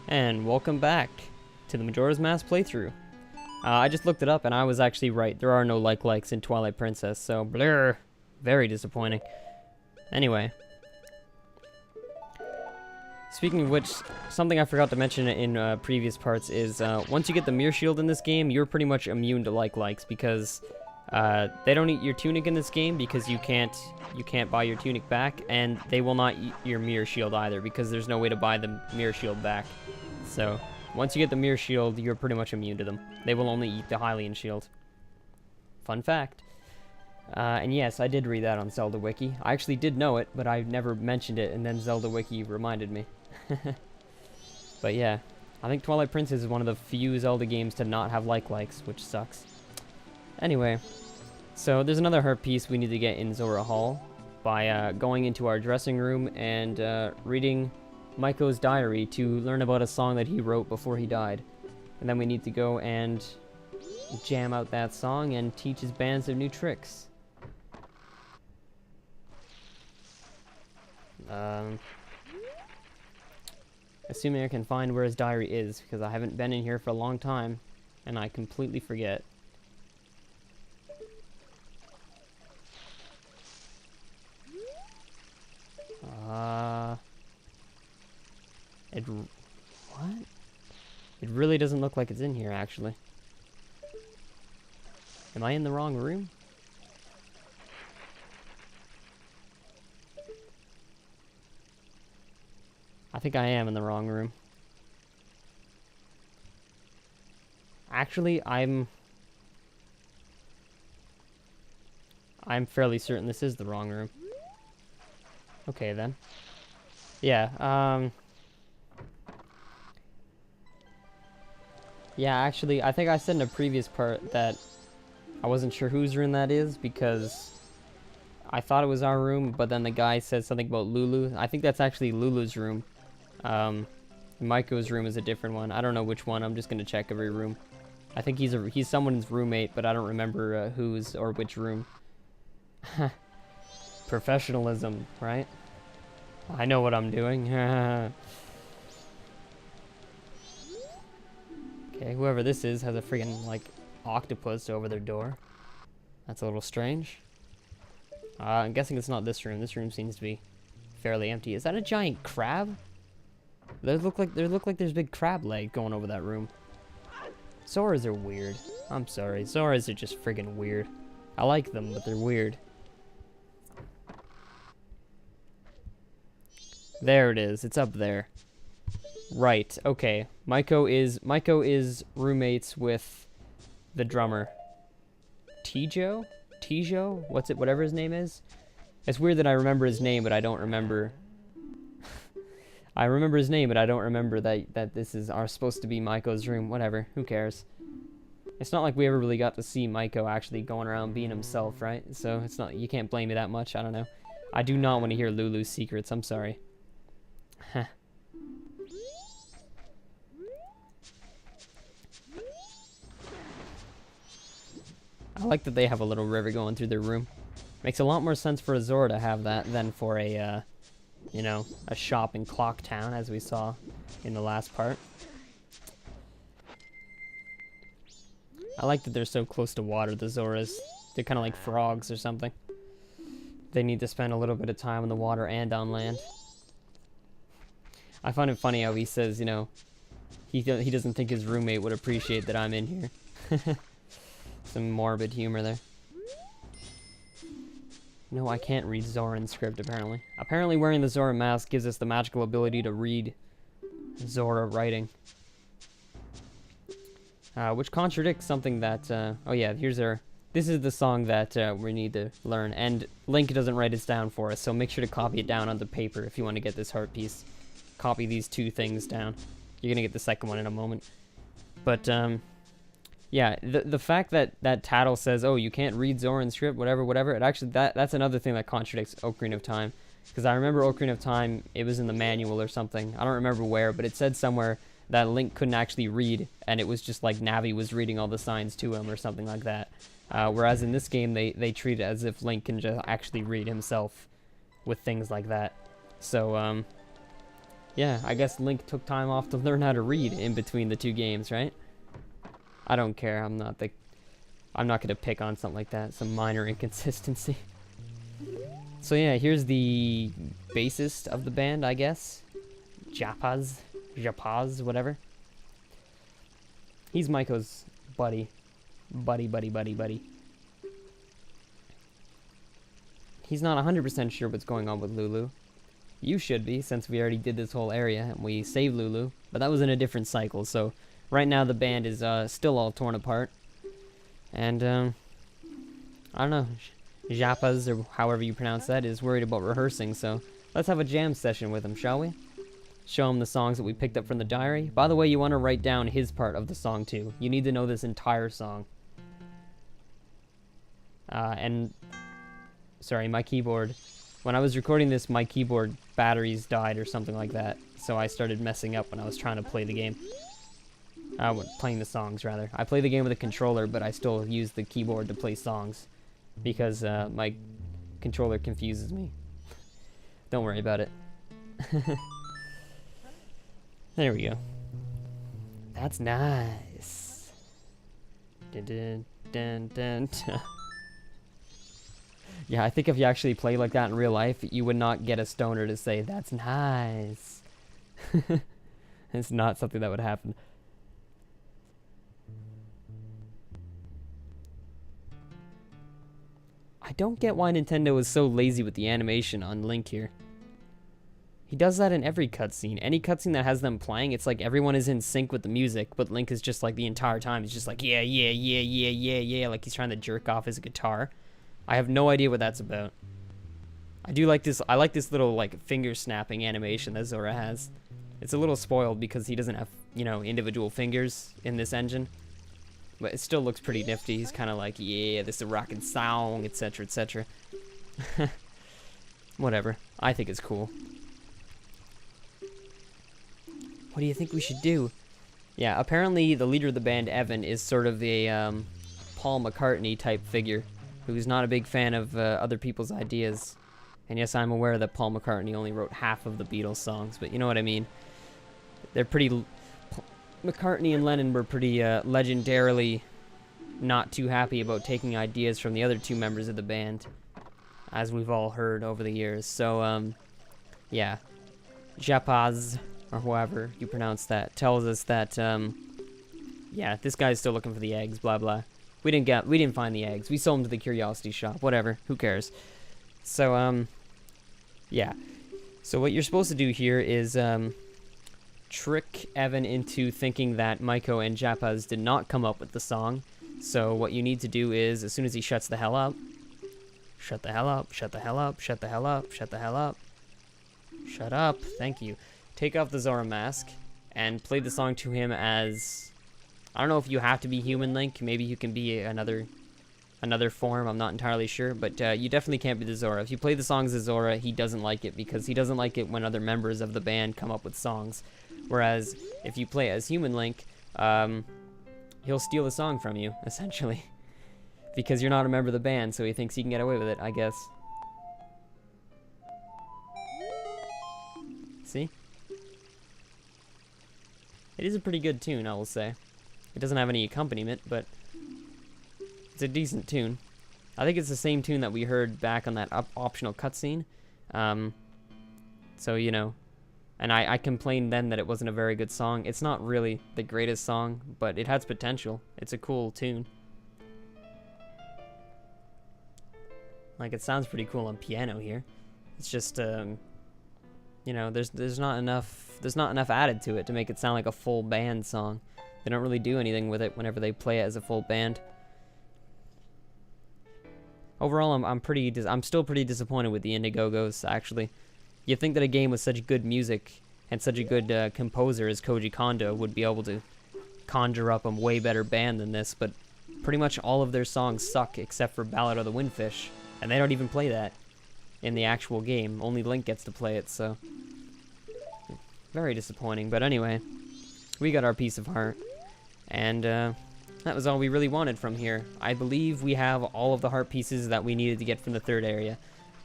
And welcome back to the Majora's Mask playthrough. I just looked it up and I was actually right. There are no likes in Twilight Princess, so blur. Very disappointing. Anyway. Speaking of which, something I forgot to mention in previous parts is once you get the Mirror Shield in this game, you're pretty much immune to likes because they don't eat your tunic in this game because you can't buy your tunic back, and they will not eat your Mirror Shield either because there's no way to buy the Mirror Shield back. So once you get the Mirror Shield, you're pretty much immune to them. They will only eat the Hylian Shield. Fun fact. And yes, I did read that on Zelda Wiki. I actually did know it, but I never mentioned it, and then Zelda Wiki reminded me. But yeah, I think Twilight Princess is one of the few Zelda games to not have likes, which sucks. Anyway, so there's another heart piece we need to get in Zora Hall by going into our dressing room and reading Maiko's diary to learn about a song that he wrote before he died. And then we need to go and jam out that song and teach his band some new tricks. Assuming I can find where his diary is, because I haven't been in here for a long time, and I completely forget. What? It really doesn't look like it's in here, actually. Am I in the wrong room? I think I am in the wrong room. Actually, I'm fairly certain this is the wrong room. Okay, then. Yeah, yeah, actually, I think I said in a previous part that I wasn't sure whose room that is because I thought it was our room, but then the guy said something about Lulu. I think that's actually Lulu's room. Maiko's room is a different one. I don't know which one. I'm just gonna check every room. I think he's someone's roommate, but I don't remember whose or which room. Professionalism, right? I know what I'm doing. Okay, whoever this is has a friggin' like octopus over their door. That's a little strange. I'm guessing it's not this room. This room seems to be fairly empty. Is that a giant crab? There look like there's big crab leg going over that room. Zoras are weird. I'm sorry. Zoras are just friggin' weird. I like them, but they're weird. There it is. It's up there. Right. Okay. Maiko is roommates with the drummer. Tijo? Whatever his name is. It's weird that I remember his name, but I don't remember. I remember his name, but I don't remember that this is supposed to be Maiko's room. Whatever. Who cares? It's not like we ever really got to see Maiko actually going around being himself, right? So it's not. You can't blame me that much. I don't know. I do not want to hear Lulu's secrets. I'm sorry. Huh. I like that they have a little river going through their room. Makes a lot more sense for a Zora to have that than for a, you know, a shop in Clock Town, as we saw in the last part. I like that they're so close to water, the Zoras. They're kind of like frogs or something. They need to spend a little bit of time in the water and on land. I find it funny how he says, you know, he doesn't think his roommate would appreciate that I'm in here. Some morbid humor there. No, I can't read Zoran script, apparently. Apparently wearing the Zora mask gives us the magical ability to read Zora writing. Which contradicts something that, oh yeah, this is the song that we need to learn. And Link doesn't write this down for us, so make sure to copy it down on the paper if you want to get this heart piece. Copy these two things down. You're gonna get the second one in a moment. But, yeah, the fact that Tattle says, oh, you can't read Zoran's script, whatever, it actually, that's another thing that contradicts Ocarina of Time. Because I remember Ocarina of Time, it was in the manual or something. I don't remember where, but it said somewhere that Link couldn't actually read, and it was just like Navi was reading all the signs to him or something like that. Whereas in this game, they treat it as if Link can just actually read himself with things like that. So, Yeah, I guess Link took time off to learn how to read in between the two games, right? I don't care. I'm not gonna pick on something like that. Some minor inconsistency. So yeah, here's the bassist of the band, I guess. Japaz, whatever. He's Maiko's buddy. Buddy. He's not 100% sure what's going on with Lulu. You should be, since we already did this whole area and we saved Lulu. But that was in a different cycle, so right now the band is still all torn apart. And, I don't know, Japaz, or however you pronounce that, is worried about rehearsing, so let's have a jam session with him, shall we? Show him the songs that we picked up from the diary. By the way, you want to write down his part of the song, too. You need to know this entire song. Sorry, my keyboard. When I was recording this, my keyboard batteries died or something like that, so I started messing up when I was trying to play the game. Playing the songs, rather. I play the game with a controller, but I still use the keyboard to play songs, because my controller confuses me. Don't worry about it. There we go. That's nice. Dun, dun, dun, dun, dun. Yeah, I think if you actually play like that in real life, you would not get a stoner to say, "That's nice." It's not something that would happen. I don't get why Nintendo is so lazy with the animation on Link here. He does that in every cutscene. Any cutscene that has them playing, it's like everyone is in sync with the music, but Link is just like the entire time, he's just like, yeah, like he's trying to jerk off his guitar. I have no idea what that's about. I like this little, like, finger snapping animation that Zora has. It's a little spoiled because he doesn't have, you know, individual fingers in this engine. But it still looks pretty nifty. He's kind of like, yeah, this is a rockin' song, etc., etc. Whatever. I think it's cool. What do you think we should do? Yeah, apparently the leader of the band, Evan, is sort of a Paul McCartney type figure who's not a big fan of other people's ideas. And yes, I'm aware that Paul McCartney only wrote half of the Beatles songs, but you know what I mean. They're pretty... McCartney and Lennon were pretty legendarily not too happy about taking ideas from the other two members of the band, as we've all heard over the years. So, yeah. Japaz, or however you pronounce that, tells us that, yeah, this guy's still looking for the eggs, blah, blah. We didn't find the eggs. We sold them to the curiosity shop. Whatever. Who cares? So, yeah. So what you're supposed to do here is, trick Evan into thinking that Maiko and Japaz did not come up with the song. So what you need to do is, as soon as he shuts the hell up, shut the hell up, shut the hell up, shut the hell up, shut the hell up, shut up, thank you. Take off the Zora mask and play the song to him as, I don't know if you have to be human Link, maybe you can be another form, I'm not entirely sure, but you definitely can't be the Zora. If you play the songs as Zora, he doesn't like it because he doesn't like it when other members of the band come up with songs. Whereas, if you play as human Link, he'll steal the song from you, essentially. Because you're not a member of the band, so he thinks he can get away with it, I guess. See? It is a pretty good tune, I will say. It doesn't have any accompaniment, but it's a decent tune. I think it's the same tune that we heard back on that optional cutscene. So, you know. And I complained then that it wasn't a very good song. It's not really the greatest song, but it has potential. It's a cool tune. Like, it sounds pretty cool on piano here. It's just, you know, there's not enough added to it to make it sound like a full band song. They don't really do anything with it whenever they play it as a full band. Overall, I'm still pretty disappointed with the Indiegogos, actually. You'd think that a game with such good music and such a good composer as Koji Kondo would be able to conjure up a way better band than this, but pretty much all of their songs suck except for Ballad of the Windfish, and they don't even play that in the actual game. Only Link gets to play it, so very disappointing. But anyway, we got our piece of heart, and that was all we really wanted from here. I believe we have all of the heart pieces that we needed to get from the third area.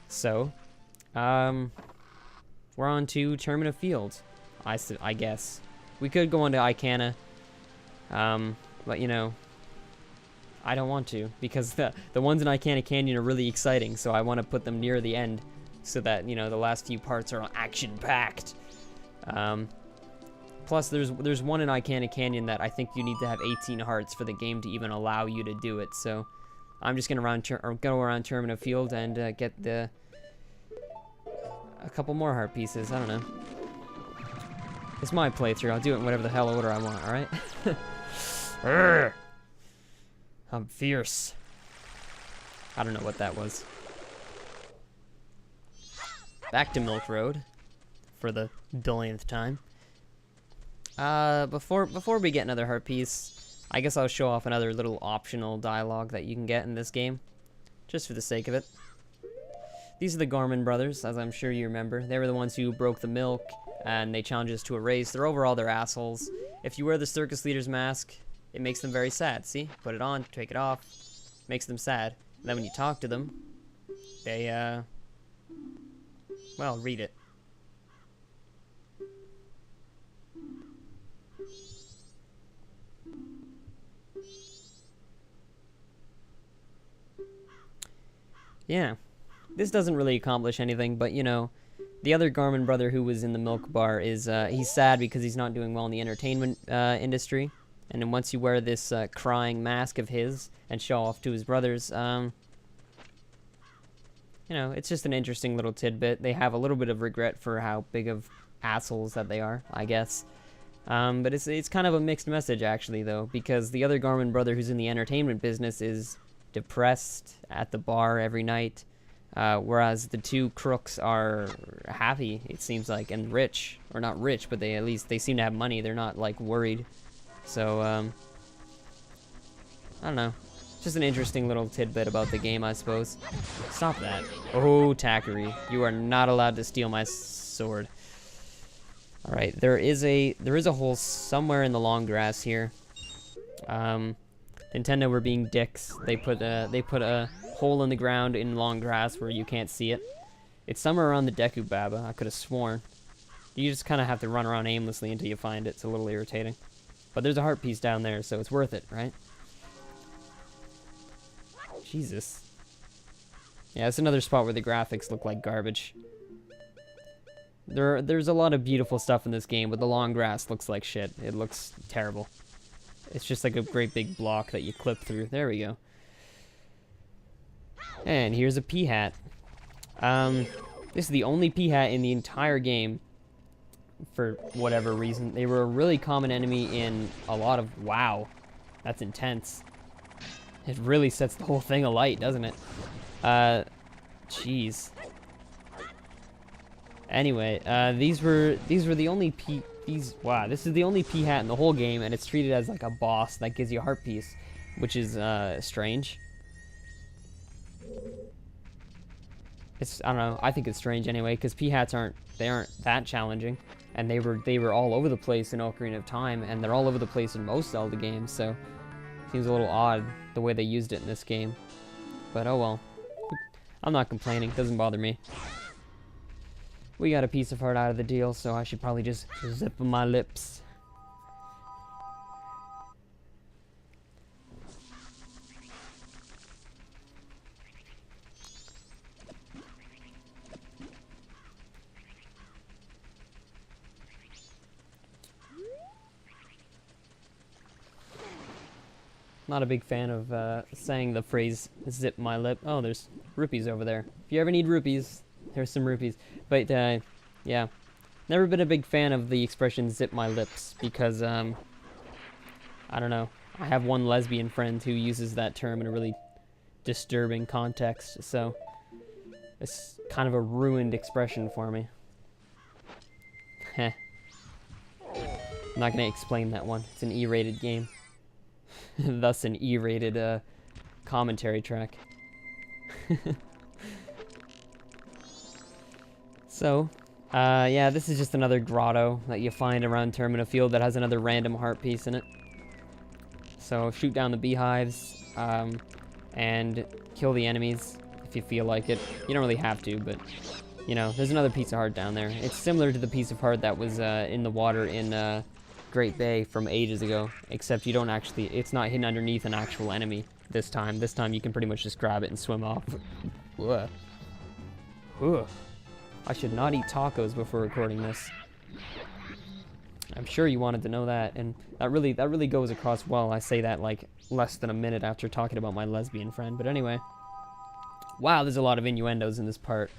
So, we're on to Termina Field. I guess. We could go on to Icana, but you know, I don't want to, because the ones in Icana Canyon are really exciting, so I want to put them near the end, so that, you know, the last few parts are action-packed. Plus, there's one in Icana Canyon that I think you need to have 18 hearts for the game to even allow you to do it, so I'm just gonna go around Termina Field and get a couple more heart pieces. I don't know. It's my playthrough. I'll do it in whatever the hell order I want, alright? I'm fierce. I don't know what that was. Back to Milk Road for the billionth time. Before we get another heart piece, I guess I'll show off another little optional dialogue that you can get in this game, just for the sake of it. These are the Gorman brothers, as I'm sure you remember. They were the ones who broke the milk, and they challenged us to a race. They're assholes. If you wear the circus leader's mask, it makes them very sad. See? Put it on, take it off, makes them sad. And then when you talk to them, they, well, read it. Yeah. This doesn't really accomplish anything, but, you know, the other Garmin brother who was in the milk bar is, he's sad because he's not doing well in the entertainment industry. And then once you wear this crying mask of his and show off to his brothers, you know, it's just an interesting little tidbit. They have a little bit of regret for how big of assholes that they are, I guess. But it's kind of a mixed message, actually, though, because the other Garmin brother who's in the entertainment business is depressed at the bar every night. Whereas the two crooks are happy, it seems like, and rich. Or not rich, but at least they seem to have money. They're not, like, worried. So, I don't know. Just an interesting little tidbit about the game, I suppose. Stop that. Oh, Takari. You are not allowed to steal my sword. Alright, there is a hole somewhere in the long grass here. Nintendo were being dicks. They put a hole in the ground in long grass where you can't see it. It's somewhere around the Deku Baba. I could have sworn. You just kind of have to run around aimlessly until you find it. It's a little irritating. But there's a heart piece down there, so it's worth it, right? Jesus. Yeah, it's another spot where the graphics look like garbage. There's a lot of beautiful stuff in this game, but the long grass looks like shit. It looks terrible. It's just like a great big block that you clip through. There we go. And here's a pea hat. This is the only pea hat in the entire game, for whatever reason. They were a really common enemy in a lot of... Wow. That's intense. It really sets the whole thing alight, doesn't it? Jeez. Anyway, these were the only pea... Wow, this is the only pea hat in the whole game, and it's treated as like a boss that gives you a heart piece, which is strange. I don't know. I think it's strange anyway, because pea hats aren't that challenging, and they were all over the place in Ocarina of Time, and they're all over the place in most Zelda games. So it seems a little odd the way they used it in this game. But oh well. I'm not complaining. Doesn't bother me. We got a piece of heart out of the deal, so I should probably just zip my lips. Not a big fan of saying the phrase zip my lip. Oh, there's rupees over there. If you ever need rupees, there's some rupees. But yeah, never been a big fan of the expression zip my lips, because I don't know, I have one lesbian friend who uses that term in a really disturbing context, so it's kind of a ruined expression for me. Heh. I'm not gonna explain that one. It's an E-rated game. Thus an E-rated commentary track. So, yeah, this is just another grotto that you find around Termina Field that has another random heart piece in it. So shoot down the beehives, and kill the enemies if you feel like it. You don't really have to, but You know, there's another piece of heart down there. It's similar to the piece of heart that was in the water in Great Bay from ages ago, except you don't actually, it's not hidden underneath an actual enemy this time. This time you can pretty much just grab it and swim off. Ugh. Ugh. I should not eat tacos before recording this. I'm sure you wanted to know that, and that really goes across well. I say that like less than a minute after talking about my lesbian friend, but anyway. Wow, there's a lot of innuendos in this part.